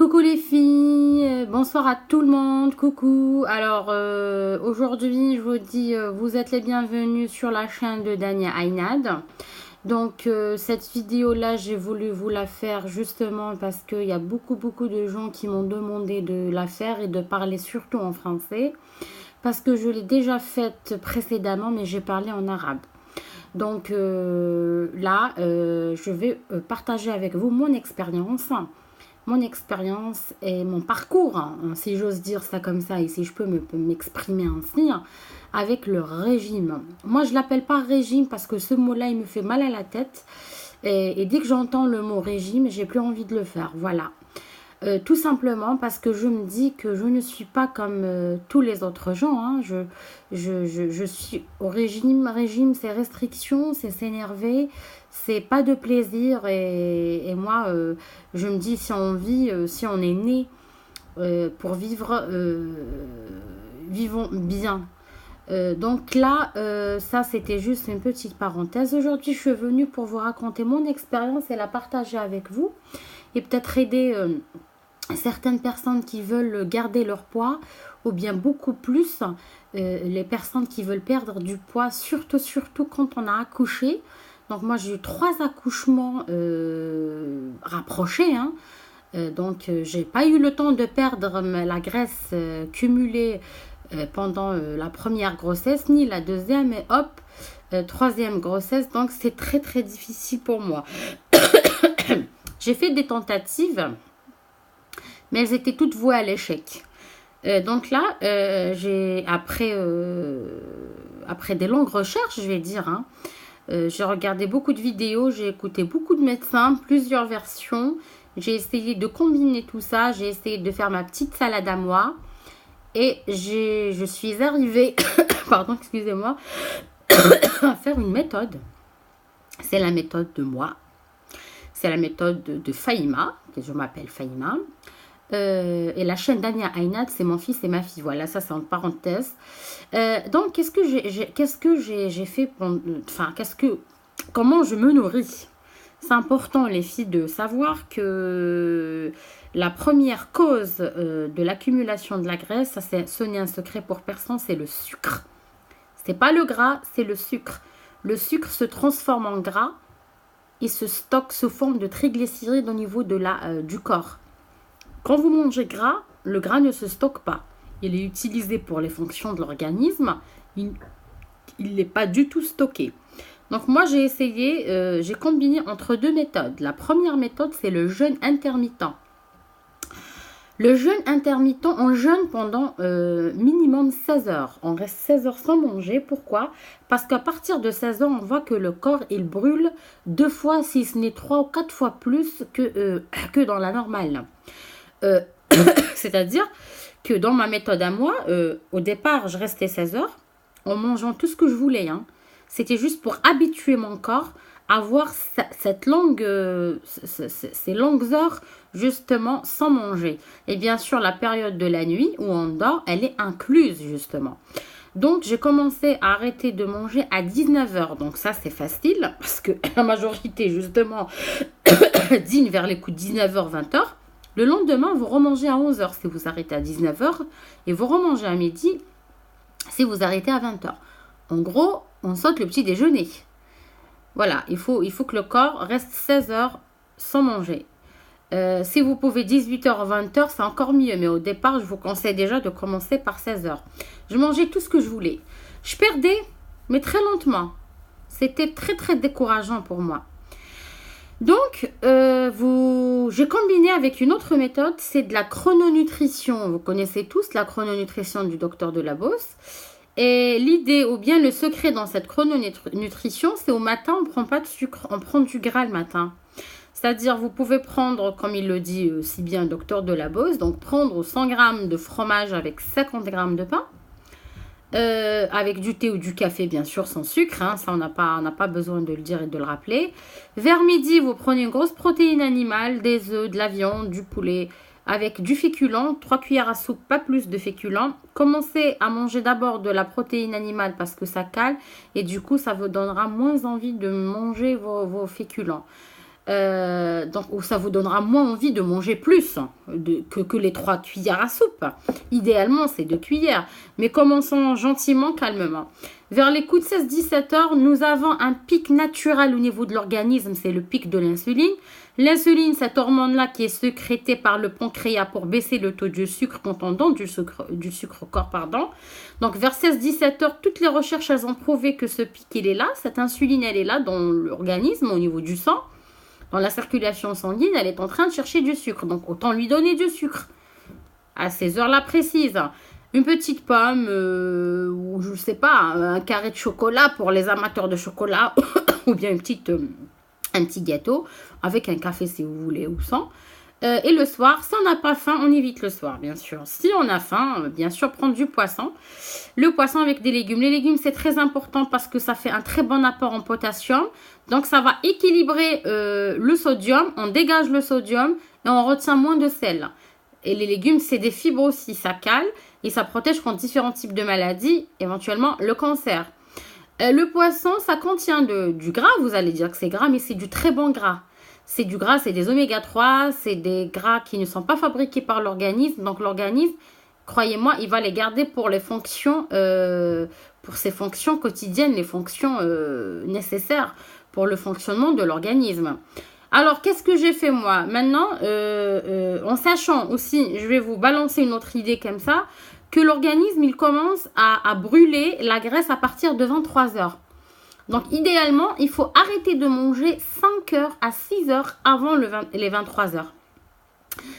Coucou les filles, bonsoir à tout le monde, coucou. Alors aujourd'hui je vous dis vous êtes les bienvenus sur la chaîne de Dania Aynad. Donc cette vidéo là j'ai voulu vous la faire justement parce qu'il y a beaucoup de gens qui m'ont demandé de la faire et de parler surtout en français. Parce que je l'ai déjà faite précédemment mais j'ai parlé en arabe. Donc là je vais partager avec vous mon expérience et mon parcours, hein, si j'ose dire ça comme ça, et si je peux m'exprimer ainsi, hein, avec le régime. Moi, je ne l'appelle pas régime parce que ce mot-là, il me fait mal à la tête. Et dès que j'entends le mot régime, j'ai plus envie de le faire. Voilà. Tout simplement parce que je me dis que je ne suis pas comme tous les autres gens. Hein. Je suis au régime. Régime, c'est restriction, c'est s'énerver, c'est pas de plaisir. Et moi, je me dis, si on vit, si on est né pour vivre, vivons bien. Donc là, ça c'était juste une petite parenthèse. Aujourd'hui, je suis venue pour vous raconter mon expérience et la partager avec vous. Et peut-être aider certaines personnes qui veulent garder leur poids ou bien beaucoup plus les personnes qui veulent perdre du poids, surtout quand on a accouché. Donc moi j'ai eu 3 accouchements rapprochés, hein. Donc j'ai pas eu le temps de perdre la graisse cumulée pendant la première grossesse ni la deuxième, et hop, troisième grossesse. Donc c'est très difficile pour moi. J'ai fait des tentatives, mais elles étaient toutes vouées à l'échec. Donc là, après des longues recherches, je vais dire, hein, j'ai regardé beaucoup de vidéos, j'ai écouté beaucoup de médecins, plusieurs versions. J'ai essayé de combiner tout ça, j'ai essayé de faire ma petite salade à moi. Et je suis arrivée, pardon, excusez-moi, à faire une méthode. C'est la méthode de moi. C'est la méthode de Fahima, que je m'appelle Fahima. Et la chaîne Dania Aynad, c'est mon fils et ma fille. Voilà, ça c'est en parenthèse. Donc, qu'est-ce que j'ai fait enfin, comment je me nourris? C'est important, les filles, de savoir que la première cause de l'accumulation de la graisse, ça ce n'est un secret pour personne, c'est le sucre. C'est pas le gras, c'est le sucre. Le sucre se transforme en gras et se stocke sous forme de triglycérides au niveau du corps. Quand vous mangez gras, le gras ne se stocke pas. Il est utilisé pour les fonctions de l'organisme. Il n'est pas du tout stocké. Donc moi, j'ai essayé, j'ai combiné entre 2 méthodes. La première méthode, c'est le jeûne intermittent. Le jeûne intermittent, on jeûne pendant minimum 16 heures. On reste 16 heures sans manger. Pourquoi? Parce qu'à partir de 16 heures, on voit que le corps, il brûle 2 fois, si ce n'est 3 ou 4 fois plus que dans la normale. C'est-à-dire que dans ma méthode à moi, au départ, je restais 16 heures en mangeant tout ce que je voulais. Hein. C'était juste pour habituer mon corps à avoir ces longues heures justement sans manger. Et bien sûr, la période de la nuit où on dort, elle est incluse justement. Donc, j'ai commencé à arrêter de manger à 19 heures. Donc ça, c'est facile parce que la majorité justement dîne vers les coups de 19 heures, 20 heures. Le lendemain, vous remangez à 11 heures si vous arrêtez à 19 heures et vous remangez à midi si vous arrêtez à 20 heures. En gros, on saute le petit déjeuner. Voilà, il faut que le corps reste 16 heures sans manger. Si vous pouvez 18 heures, 20 heures, c'est encore mieux. Mais au départ, je vous conseille déjà de commencer par 16 heures. Je mangeais tout ce que je voulais. Je perdais, mais très lentement. C'était très décourageant pour moi. Donc, j'ai combiné avec une autre méthode, c'est de la chrononutrition. Vous connaissez tous la chrononutrition du docteur Delabosse. Et l'idée ou bien le secret dans cette chrononutrition, c'est au matin, on ne prend pas de sucre, on prend du gras le matin. C'est-à-dire, vous pouvez prendre, comme il le dit si bien docteur Delabosse, donc prendre 100 g de fromage avec 50 g de pain. Avec du thé ou du café, bien sûr, sans sucre. Hein, ça, on n'a pas besoin de le dire et de le rappeler. Vers midi, vous prenez une grosse protéine animale, des œufs, de la viande, du poulet, avec du féculent, 3 cuillères à soupe, pas plus de féculent. Commencez à manger d'abord de la protéine animale parce que ça cale et du coup, ça vous donnera moins envie de manger vos féculents. Donc, ça vous donnera moins envie de manger plus que les 3 cuillères à soupe. Idéalement, c'est 2 cuillères. Mais commençons gentiment, calmement. Vers les coups de 16-17 heures, nous avons un pic naturel au niveau de l'organisme. C'est le pic de l'insuline. L'insuline, cette hormone-là qui est sécrétée par le pancréas pour baisser le taux de sucre quand on donne du sucre au corps, pardon. Donc, vers 16-17 heures, toutes les recherches, elles ont prouvé que ce pic, il est là. Cette insuline, elle est là dans l'organisme, au niveau du sang. Dans la circulation sanguine, elle est en train de chercher du sucre. Donc, autant lui donner du sucre à ces heures-là précises. Une petite pomme ou je ne sais pas, un carré de chocolat pour les amateurs de chocolat ou bien un petit gâteau avec un café si vous voulez ou sans. Et le soir, si on n'a pas faim, on évite le soir, bien sûr. Si on a faim, bien sûr, prendre du poisson. Le poisson avec des légumes. Les légumes, c'est très important parce que ça fait un très bon apport en potassium. Donc, ça va équilibrer le sodium. On dégage le sodium et on retient moins de sel. Et les légumes, c'est des fibres aussi. Ça cale et ça protège contre différents types de maladies, éventuellement le cancer. Le poisson, ça contient du gras. Vous allez dire que c'est gras, mais c'est du très bon gras. C'est du gras, c'est des oméga 3, c'est des gras qui ne sont pas fabriqués par l'organisme. Donc l'organisme, croyez-moi, il va les garder pour les fonctions, pour ses fonctions quotidiennes, les fonctions nécessaires pour le fonctionnement de l'organisme. Alors, qu'est-ce que j'ai fait moi? Maintenant, en sachant aussi, je vais vous balancer une autre idée comme ça, que l'organisme, il commence à brûler la graisse à partir de 23 heures. Donc, idéalement, il faut arrêter de manger 5 heures à 6 heures avant les 23 heures.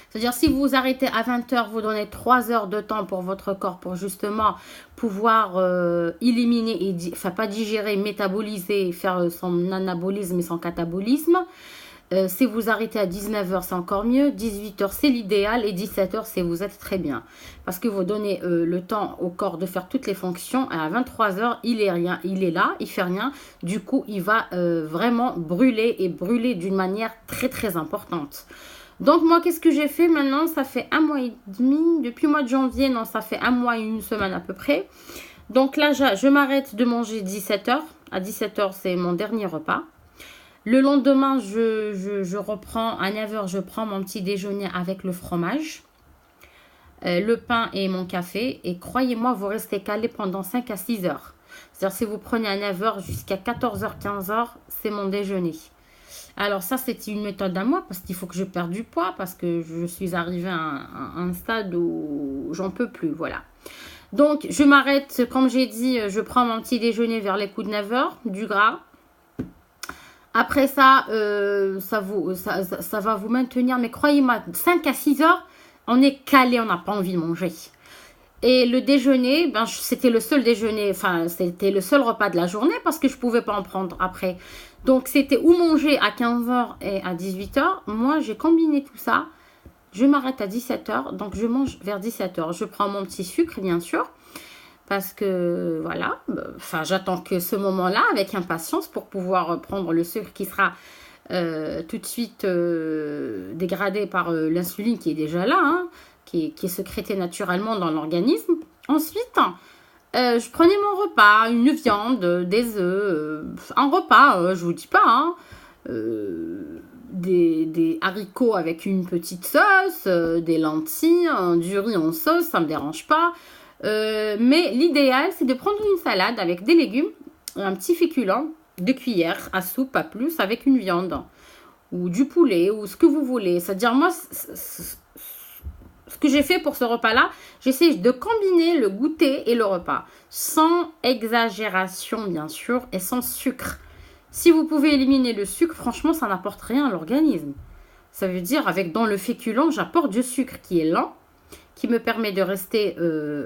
C'est-à-dire, si vous arrêtez à 20 heures, vous donnez 3 heures de temps pour votre corps pour justement pouvoir éliminer, enfin pas digérer, métaboliser, faire son anabolisme et son catabolisme. Si vous arrêtez à 19 heures, c'est encore mieux. 18 heures, c'est l'idéal. Et 17 heures, c'est vous êtes très bien. Parce que vous donnez le temps au corps de faire toutes les fonctions. Et à 23 heures, il est rien. Il est là, il fait rien. Du coup, il va vraiment brûler et brûler d'une manière très, très importante. Donc, moi, qu'est-ce que j'ai fait maintenant? Ça fait 1 mois et demi. Depuis le mois de janvier, non, ça fait 1 mois et 1 semaine à peu près. Donc là, je m'arrête de manger 17 heures. À 17 heures, c'est mon dernier repas. Le lendemain, je reprends, à 9 heures, je prends mon petit déjeuner avec le fromage, le pain et mon café. Et croyez-moi, vous restez calé pendant 5 à 6 heures. C'est-à-dire, si vous prenez à 9 heures jusqu'à 14 heures, 15 heures, c'est mon déjeuner. Alors ça, c'est une méthode à moi parce qu'il faut que je perde du poids parce que je suis arrivée à un stade où j'en peux plus, voilà. Donc, je m'arrête, comme j'ai dit, je prends mon petit déjeuner vers les coups de 9 heures, du gras. Après ça, ça va vous maintenir. Mais croyez-moi, 5 à 6 heures, on est calé, on n'a pas envie de manger. Et le déjeuner, ben, c'était le seul déjeuner, enfin, c'était le seul repas de la journée parce que je ne pouvais pas en prendre après. Donc, c'était ou manger à 15 heures et à 18 heures. Moi, j'ai combiné tout ça. Je m'arrête à 17 heures, donc je mange vers 17 heures. Je prends mon petit sucre, bien sûr. Parce que, voilà, enfin, j'attends que ce moment-là avec impatience pour pouvoir prendre le sucre qui sera tout de suite dégradé par l'insuline qui est déjà là, hein, qui est sécrétée naturellement dans l'organisme. Ensuite, je prenais mon repas, une viande, des œufs, un repas, je vous dis pas, hein, des haricots avec une petite sauce, des lentilles, du riz en sauce, ça ne me dérange pas. Mais l'idéal, c'est de prendre une salade avec des légumes, un petit féculent, 2 cuillères à soupe, pas plus, avec une viande ou du poulet ou ce que vous voulez. C'est-à-dire, moi, ce que j'ai fait pour ce repas-là, j'essaie de combiner le goûter et le repas, sans exagération, bien sûr, et sans sucre. Si vous pouvez éliminer le sucre, franchement, ça n'apporte rien à l'organisme. Ça veut dire, dans le féculent, j'apporte du sucre qui est lent, qui me permet de rester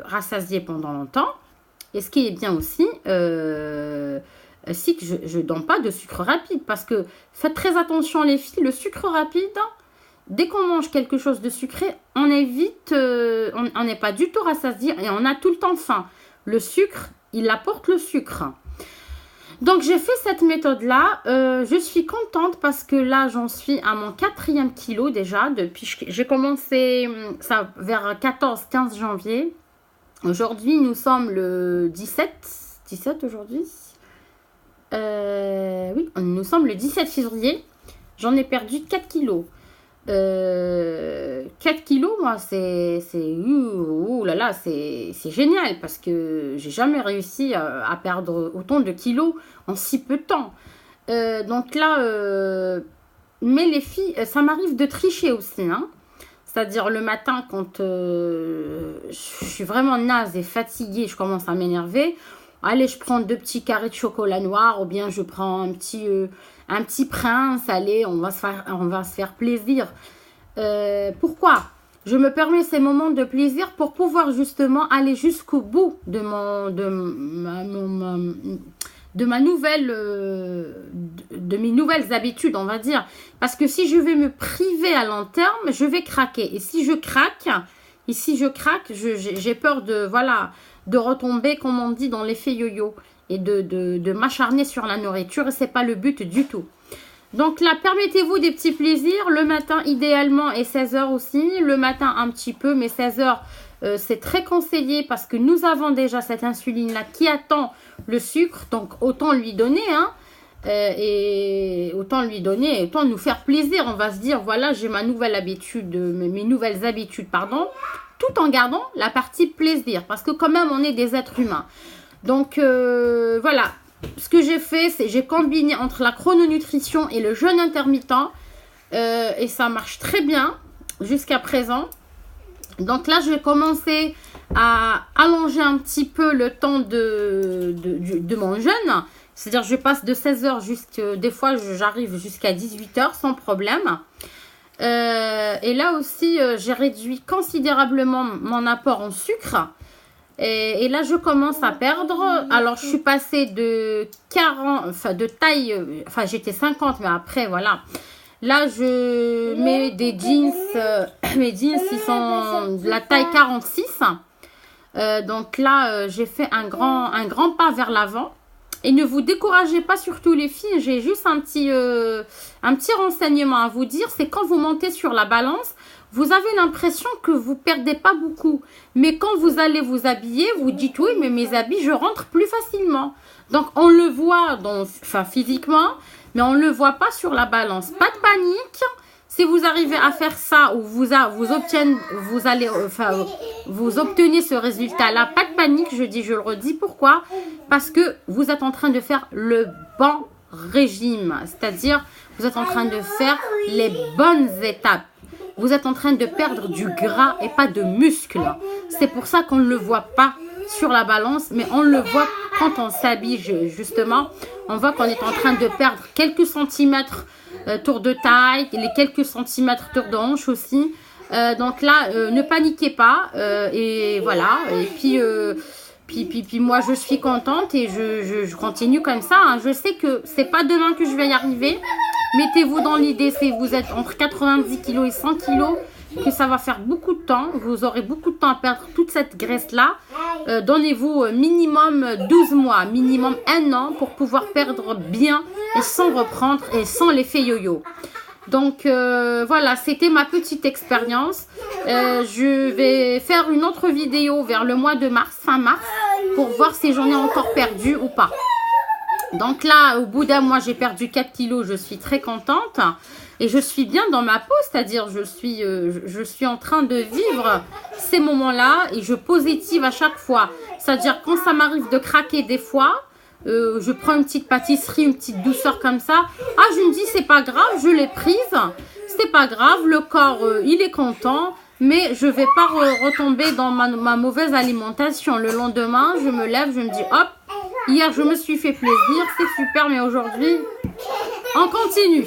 rassasié pendant longtemps. Et ce qui est bien aussi, c'est que je ne donne pas de sucre rapide. Parce que faites très attention les filles, le sucre rapide, dès qu'on mange quelque chose de sucré, on est vite, on n'est pas du tout rassasié et on a tout le temps faim. Le sucre, il apporte le sucre. Donc, j'ai fait cette méthode-là. Je suis contente parce que là, j'en suis à mon 4e kilo déjà. Depuis, j'ai commencé ça vers 14-15 janvier. Aujourd'hui, nous sommes le 17. 17 aujourd'hui. Oui, nous sommes le 17 février. J'en ai perdu 4 kilos. 4 kilos, moi, c'est là là, c'est génial parce que j'ai jamais réussi à perdre autant de kilos en si peu de temps. Donc là, mais les filles, ça m'arrive de tricher aussi, hein. C'est-à-dire le matin, quand je suis vraiment naze et fatiguée, je commence à m'énerver. Allez, je prends 2 petits carrés de chocolat noir ou bien je prends un petit Prince. Allez, on va se faire plaisir. Pourquoi? Je me permets ces moments de plaisir pour pouvoir justement aller jusqu'au bout de mes nouvelles habitudes, on va dire. Parce que si je vais me priver à long terme, je vais craquer. Et si je craque, j'ai peur de retomber, comme on dit, dans l'effet yo-yo et de m'acharner sur la nourriture. Et ce n'est pas le but du tout. Donc là, permettez-vous des petits plaisirs. Le matin, idéalement, et 16 h aussi. Le matin, un petit peu, mais 16 h, c'est très conseillé parce que nous avons déjà cette insuline-là qui attend le sucre. Donc, autant lui donner, hein. Et autant lui donner, autant nous faire plaisir. On va se dire, voilà, j'ai mes nouvelles habitudes, pardon, tout en gardant la partie plaisir. Parce que quand même, on est des êtres humains. Donc, voilà. Ce que j'ai fait, c'est j'ai combiné entre la chrononutrition et le jeûne intermittent. Et ça marche très bien jusqu'à présent. Donc là, je vais commencer à allonger un petit peu le temps de mon jeûne. C'est-à-dire, je passe de 16 h des fois, j'arrive jusqu'à 18 h sans problème. Et là aussi, j'ai réduit considérablement mon apport en sucre. Et là, je commence à perdre. Alors, je suis passée de 40, de taille, j'étais 50, mais après, voilà. Là, je mets des jeans, mes jeans, ils sont de la taille 46. Donc là, j'ai fait un grand pas vers l'avant. Et ne vous découragez pas, surtout les filles, j'ai juste un petit renseignement à vous dire. C'est quand vous montez sur la balance, vous avez l'impression que vous perdez pas beaucoup. Mais quand vous allez vous habiller, vous dites oui, mais mes habits, je rentre plus facilement. Donc, on le voit physiquement, mais on ne le voit pas sur la balance. Pas de panique. Si vous arrivez à faire ça ou vous obtenez ce résultat-là, pas de panique, je le redis. Pourquoi? Parce que vous êtes en train de faire le bon régime. C'est-à-dire, vous êtes en train de faire les bonnes étapes. Vous êtes en train de perdre du gras et pas de muscles. C'est pour ça qu'on ne le voit pas sur la balance, mais on le voit quand on s'habille justement. On voit qu'on est en train de perdre quelques centimètres tour de taille, les quelques centimètres tour de hanche aussi. Donc là, ne paniquez pas. Et voilà. Et puis moi, je suis contente et je continue comme ça. Hein. Je sais que c'est pas demain que je vais y arriver. Mettez-vous dans l'idée, si vous êtes entre 90 kg et 100 kg, que ça va faire beaucoup de temps. Vous aurez beaucoup de temps à perdre toute cette graisse-là. Donnez-vous minimum 12 mois, minimum 1 an pour pouvoir perdre bien et sans reprendre et sans l'effet yo-yo. Donc voilà, c'était ma petite expérience. Je vais faire une autre vidéo vers le mois de mars, fin mars, pour voir si j'en ai encore perdu ou pas. Donc là, au bout d'un mois, j'ai perdu 4 kilos. Je suis très contente. Et je suis bien dans ma peau. C'est-à-dire, je suis en train de vivre ces moments-là. Et je positive à chaque fois. C'est-à-dire, quand ça m'arrive de craquer des fois, je prends une petite pâtisserie, une petite douceur comme ça. Ah, je me dis, c'est pas grave, je l'ai prise. C'est pas grave, le corps, il est content. Mais je vais pas retomber dans ma mauvaise alimentation. Le lendemain, je me lève, je me dis, hop. Hier, je me suis fait plaisir, c'est super, mais aujourd'hui, on continue.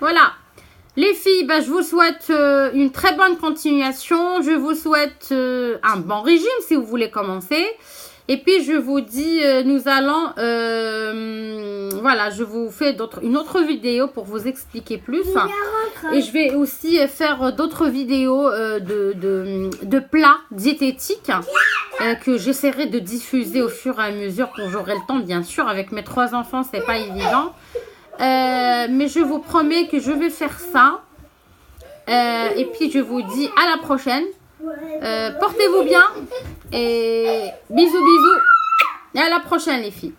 Voilà. Les filles, je vous souhaite une très bonne continuation. Je vous souhaite un bon régime si vous voulez commencer. Et puis, je vous dis, nous allons... voilà, je vous fais une autre vidéo pour vous expliquer plus. Et je vais aussi faire d'autres vidéos de plats diététiques que j'essaierai de diffuser au fur et à mesure quand j'aurai le temps, bien sûr. Avec mes 3 enfants, c'est pas évident. Mais je vous promets que je vais faire ça. Et puis, je vous dis à la prochaine. Portez-vous bien. Et bisous, bisous. Et à la prochaine, les filles.